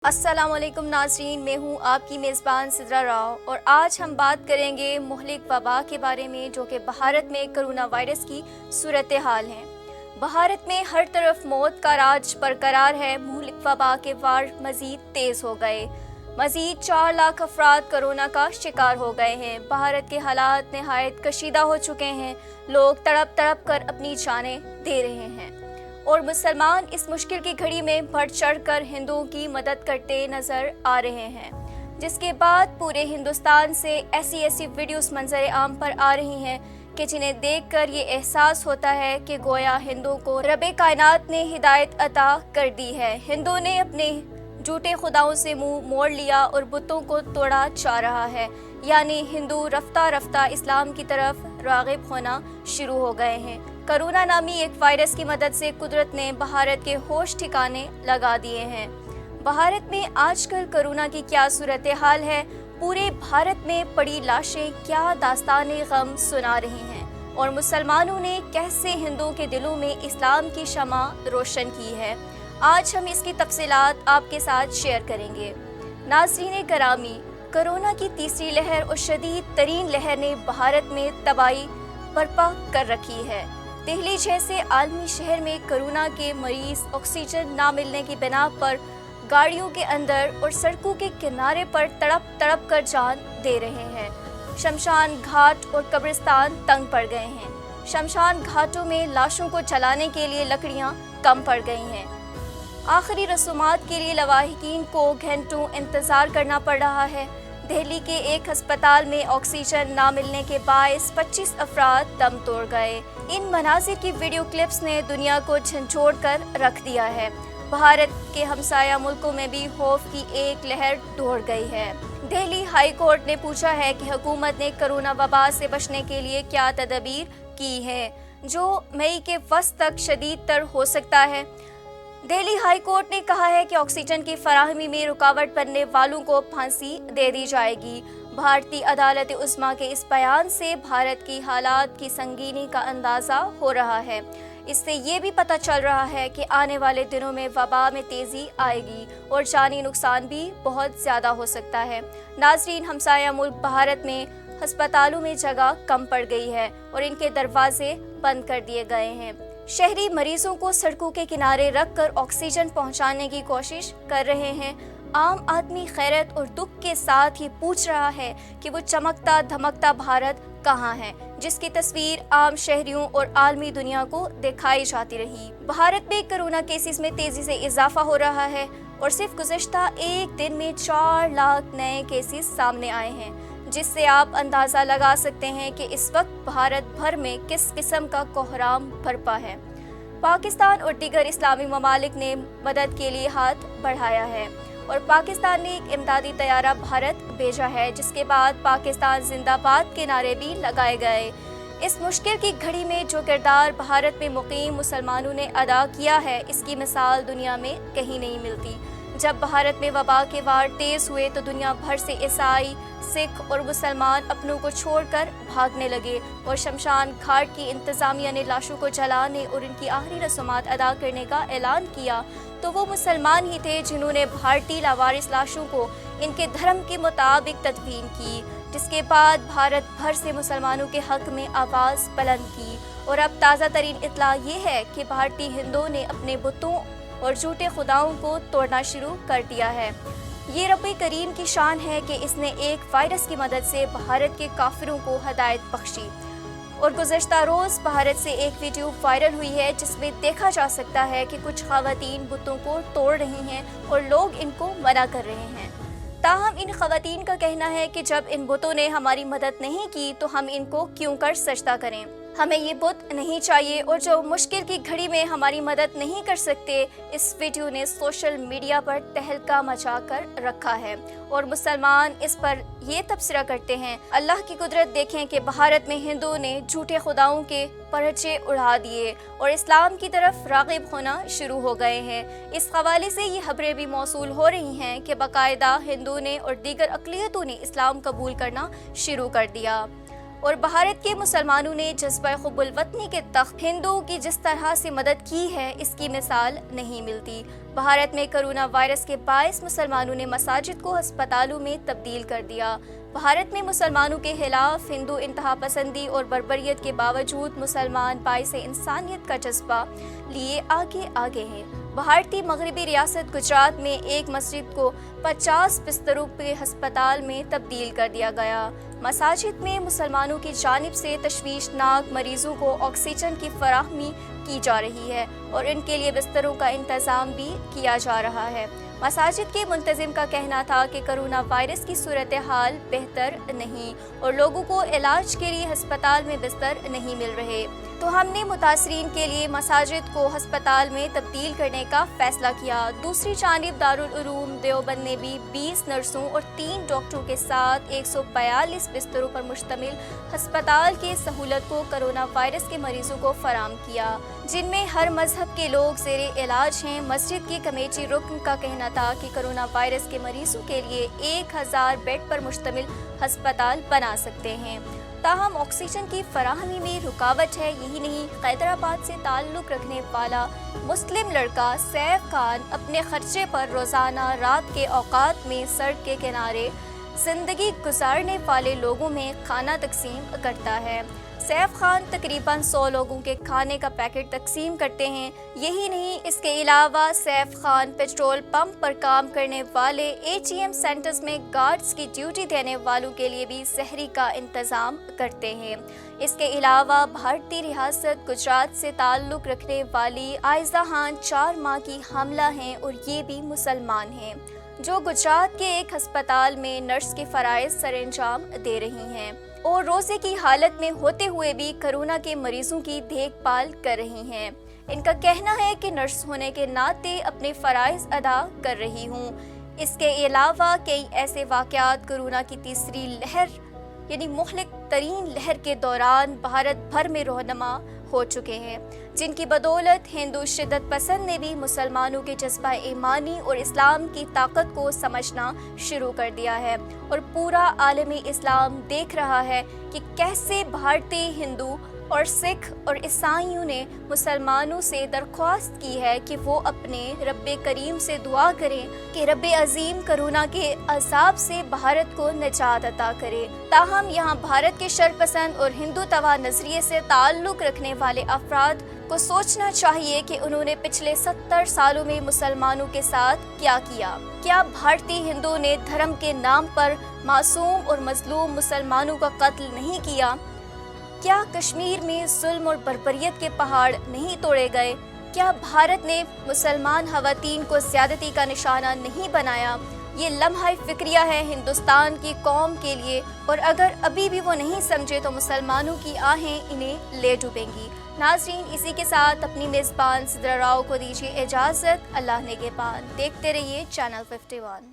السلام علیکم ناظرین، میں ہوں آپ کی میزبان سدرا راؤ اور آج ہم بات کریں گے مہلک وبا کے بارے میں جو کہ بھارت میں کرونا وائرس کی صورتحال ہے۔ بھارت میں ہر طرف موت کا راج برقرار ہے۔ مہلک وبا کے وار مزید تیز ہو گئے۔ مزید 4 لاکھ افراد کرونا کا شکار ہو گئے ہیں۔ بھارت کے حالات نہایت کشیدہ ہو چکے ہیں۔ لوگ تڑپ تڑپ کر اپنی جانیں دے رہے ہیں اور مسلمان اس مشکل کی گھڑی میں بڑھ چڑھ کر ہندوؤں کی مدد کرتے نظر آ رہے ہیں، جس کے بعد پورے ہندوستان سے ایسی ویڈیوز منظر عام پر آ رہی ہیں کہ جنہیں دیکھ کر یہ احساس ہوتا ہے کہ گویا ہندوؤں کو رب کائنات نے ہدایت عطا کر دی ہے۔ ہندوؤں نے اپنے جھوٹے خداؤں سے منہ موڑ لیا اور بتوں کو توڑا جا رہا ہے، یعنی ہندو رفتہ رفتہ اسلام کی طرف راغب ہونا شروع ہو گئے ہیں۔ کرونا نامی ایک وائرس کی مدد سے قدرت نے بھارت کے ہوش ٹھکانے لگا دیے ہیں۔ بھارت میں آج کل کرونا کی کیا صورتحال ہے؟ پورے بھارت میں پڑی لاشیں کیا داستان غم سنا رہی ہیں اور مسلمانوں نے کیسے ہندوؤں کے دلوں میں اسلام کی شمع روشن کی ہے؟ آج ہم اس کی تفصیلات آپ کے ساتھ شیئر کریں گے۔ ناظرین گرامی، کرونا کی تیسری لہر اور شدید ترین لہر نے بھارت میں تباہی برپا کر رکھی ہے۔ دہلی جیسے عالمی شہر میں کرونا کے مریض آکسیجن نہ ملنے کی بنا پر گاڑیوں کے اندر اور سڑکوں کے کنارے پر تڑپ تڑپ کر جان دے رہے ہیں۔ شمشان گھاٹ اور قبرستان تنگ پڑ گئے ہیں۔ شمشان گھاٹوں میں لاشوں کو جلانے کے لیے لکڑیاں کم پڑ گئی ہیں۔ آخری رسومات کے لیے لواحقین کو گھنٹوں انتظار کرنا پڑ رہا ہے۔ دہلی کے ایک ہسپتال میں آکسیجن نہ ملنے کے باعث 25 افراد دم توڑ گئے۔ ان مناظر کی ویڈیو کلپس نے دنیا کو جھنجھوڑ کر رکھ دیا ہے۔ بھارت کے ہمسایہ ملکوں میں بھی خوف کی ایک لہر دوڑ گئی ہے۔ دہلی ہائی کورٹ نے پوچھا ہے کہ حکومت نے کرونا وبا سے بچنے کے لیے کیا تدابیر کی ہیں، جو مئی کے وسط تک شدید تر ہو سکتا ہے۔ دہلی ہائی کورٹ نے کہا ہے کہ آکسیجن کی فراہمی میں رکاوٹ بننے والوں کو پھانسی دے دی جائے گی۔ بھارتی عدالت عظمیٰ کے اس بیان سے بھارت کی حالات کی سنگینی کا اندازہ ہو رہا ہے۔ اس سے یہ بھی پتہ چل رہا ہے کہ آنے والے دنوں میں وبا میں تیزی آئے گی اور جانی نقصان بھی بہت زیادہ ہو سکتا ہے۔ ناظرین، ہمسایہ ملک بھارت میں ہسپتالوں میں جگہ کم پڑ گئی ہے اور ان کے دروازے بند کر دیے گئے ہیں۔ شہری مریضوں کو سڑکوں کے کنارے رکھ کر آکسیجن پہنچانے کی کوشش کر رہے ہیں۔ عام آدمی حیرت اور دکھ کے ساتھ یہ پوچھ رہا ہے کہ وہ چمکتا دھمکتا بھارت کہاں ہے، جس کی تصویر عام شہریوں اور عالمی دنیا کو دکھائی جاتی رہی۔ بھارت میں کرونا کیسز میں تیزی سے اضافہ ہو رہا ہے اور صرف گزشتہ ایک دن میں 4 لاکھ نئے کیسز سامنے آئے ہیں، جس سے آپ اندازہ لگا سکتے ہیں کہ اس وقت بھارت بھر میں کس قسم کا کوہرام برپا ہے۔ پاکستان اور دیگر اسلامی ممالک نے مدد کے لیے ہاتھ بڑھایا ہے اور پاکستان نے ایک امدادی طیارہ بھارت بھیجا ہے، جس کے بعد پاکستان زندہ باد کے نعرے بھی لگائے گئے۔ اس مشکل کی گھڑی میں جو کردار بھارت میں مقیم مسلمانوں نے ادا کیا ہے، اس کی مثال دنیا میں کہیں نہیں ملتی۔ جب بھارت میں وبا کے وار تیز ہوئے تو دنیا بھر سے عیسائی، سکھ اور مسلمان اپنوں کو چھوڑ کر بھاگنے لگے اور شمشان گھاٹ کی انتظامیہ نے لاشوں کو جلانے اور ان کی آخری رسومات ادا کرنے کا اعلان کیا تو وہ مسلمان ہی تھے جنہوں نے بھارتی لاوارث لاشوں کو ان کے دھرم کے مطابق تدفین کی، جس کے بعد بھارت بھر سے مسلمانوں کے حق میں آواز بلند کی۔ اور اب تازہ ترین اطلاع یہ ہے کہ بھارتی ہندوؤں نے اپنے بتوں اور جھوٹے خداؤں کو توڑنا شروع کر دیا ہے۔ یہ رب کریم کی شان ہے کہ اس نے ایک وائرس کی مدد سے بھارت کے کافروں کو ہدایت بخشی۔ اور گزشتہ روز بھارت سے ایک ویڈیو وائرل ہوئی ہے جس میں دیکھا جا سکتا ہے کہ کچھ خواتین بتوں کو توڑ رہی ہیں اور لوگ ان کو منع کر رہے ہیں۔ تاہم ان خواتین کا کہنا ہے کہ جب ان بتوں نے ہماری مدد نہیں کی تو ہم ان کو کیوں کر سجدہ کریں؟ ہمیں یہ بت نہیں چاہیے، اور جو مشکل کی گھڑی میں ہماری مدد نہیں کر سکتے۔ اس ویڈیو نے سوشل میڈیا پر تہلکہ مچا کر رکھا ہے اور مسلمان اس پر یہ تبصرہ کرتے ہیں۔ اللہ کی قدرت دیکھیں کہ بھارت میں ہندوؤں نے جھوٹے خداؤں کے پرچے اڑا دیے اور اسلام کی طرف راغب ہونا شروع ہو گئے ہیں۔ اس حوالے سے یہ خبریں بھی موصول ہو رہی ہیں کہ باقاعدہ ہندوؤں نے اور دیگر اقلیتوں نے اسلام قبول کرنا شروع کر دیا۔ اور بھارت کے مسلمانوں نے جذبہ حب الوطنی کے تخت ہندوؤں کی جس طرح سے مدد کی ہے اس کی مثال نہیں ملتی۔ بھارت میں کرونا وائرس کے باعث مسلمانوں نے مساجد کو ہسپتالوں میں تبدیل کر دیا۔ بھارت میں مسلمانوں کے خلاف ہندو انتہا پسندی اور بربریت کے باوجود مسلمان باعث انسانیت کا جذبہ لیے آگے ہیں۔ بھارتی مغربی ریاست گجرات میں ایک مسجد کو 50 بستروں کے ہسپتال میں تبدیل کر دیا گیا۔ مساجد میں مسلمانوں کی جانب سے تشویشناک مریضوں کو آکسیجن کی فراہمی کی جا رہی ہے اور ان کے لیے بستروں کا انتظام بھی کیا جا رہا ہے۔ مساجد کے منتظم کا کہنا تھا کہ کرونا وائرس کی صورتحال بہتر نہیں اور لوگوں کو علاج کے لیے ہسپتال میں بستر نہیں مل رہے، تو ہم نے متاثرین کے لیے مساجد کو ہسپتال میں تبدیل کرنے کا فیصلہ کیا۔ دوسری جانب دارالعلوم دیوبند نے بھی 20 نرسوں اور 3 ڈاکٹروں کے ساتھ 142 بستروں پر مشتمل ہسپتال کی سہولت کو کرونا وائرس کے مریضوں کو فراہم کیا، جن میں ہر مذہب کے لوگ زیر علاج ہیں۔ مسجد کی کمیٹی رکن کا کہنا تھا کہ کرونا وائرس کے مریضوں کے لیے 1000 بیڈ پر مشتمل ہسپتال بنا سکتے ہیں، تاہم آکسیجن کی فراہمی میں رکاوٹ ہے۔ یہی نہیں، حیدرآباد سے تعلق رکھنے والا مسلم لڑکا سیف خان اپنے خرچے پر روزانہ رات کے اوقات میں سڑک کے کنارے زندگی گزارنے والے لوگوں میں کھانا تقسیم کرتا ہے۔ سیف خان تقریباً 100 لوگوں کے کھانے کا پیکٹ تقسیم کرتے ہیں۔ یہی نہیں، اس کے علاوہ سیف خان پیٹرول پمپ پر کام کرنے والے ATM سینٹرز میں گارڈز کی ڈیوٹی دینے والوں کے لیے بھی سحری کا انتظام کرتے ہیں۔ اس کے علاوہ بھارتی ریاست گجرات سے تعلق رکھنے والی عائزہ خان 4 ماہ کی حاملہ ہیں اور یہ بھی مسلمان ہیں، جو گجرات کے ایک ہسپتال میں نرس کے فرائض سر انجام دے رہی ہیں اور روزے کی حالت میں ہوتے ہوئے بھی کرونا کے مریضوں کی دیکھ بھال کر رہی ہیں۔ ان کا کہنا ہے کہ نرس ہونے کے ناطے اپنے فرائض ادا کر رہی ہوں۔ اس کے علاوہ کئی ایسے واقعات کرونا کی تیسری لہر یعنی مہلک ترین لہر کے دوران بھارت بھر میں رونما ہو چکے ہیں، جن کی بدولت ہندو شدت پسند نے بھی مسلمانوں کے جذبہ ایمانی اور اسلام کی طاقت کو سمجھنا شروع کر دیا ہے، اور پورا عالم اسلام دیکھ رہا ہے کہ کیسے بھارتی ہندو اور سکھ اور عیسائیوں نے مسلمانوں سے درخواست کی ہے کہ وہ اپنے رب کریم سے دعا کریں کہ رب عظیم کرونا کے عذاب سے بھارت کو نجات عطا کرے۔ تاہم یہاں بھارت کے شرپسند اور ہندو توا نظریے سے تعلق رکھنے والے افراد کو سوچنا چاہیے کہ انہوں نے پچھلے 70 سالوں میں مسلمانوں کے ساتھ کیا کیا۔ کیا بھارتی ہندو نے دھرم کے نام پر معصوم اور مظلوم مسلمانوں کا قتل نہیں کیا؟ کیا کشمیر میں ظلم اور بربریت کے پہاڑ نہیں توڑے گئے؟ کیا بھارت نے مسلمان خواتین کو زیادتی کا نشانہ نہیں بنایا؟ یہ لمحہ فکریہ ہے ہندوستان کی قوم کے لیے، اور اگر ابھی بھی وہ نہیں سمجھے تو مسلمانوں کی آہیں انہیں لے ڈوبیں گی۔ ناظرین، اسی کے ساتھ اپنی میزبان سدرا راؤ کو دیجیے اجازت۔ اللہ نگہبان۔ دیکھتے رہیے چینل 51۔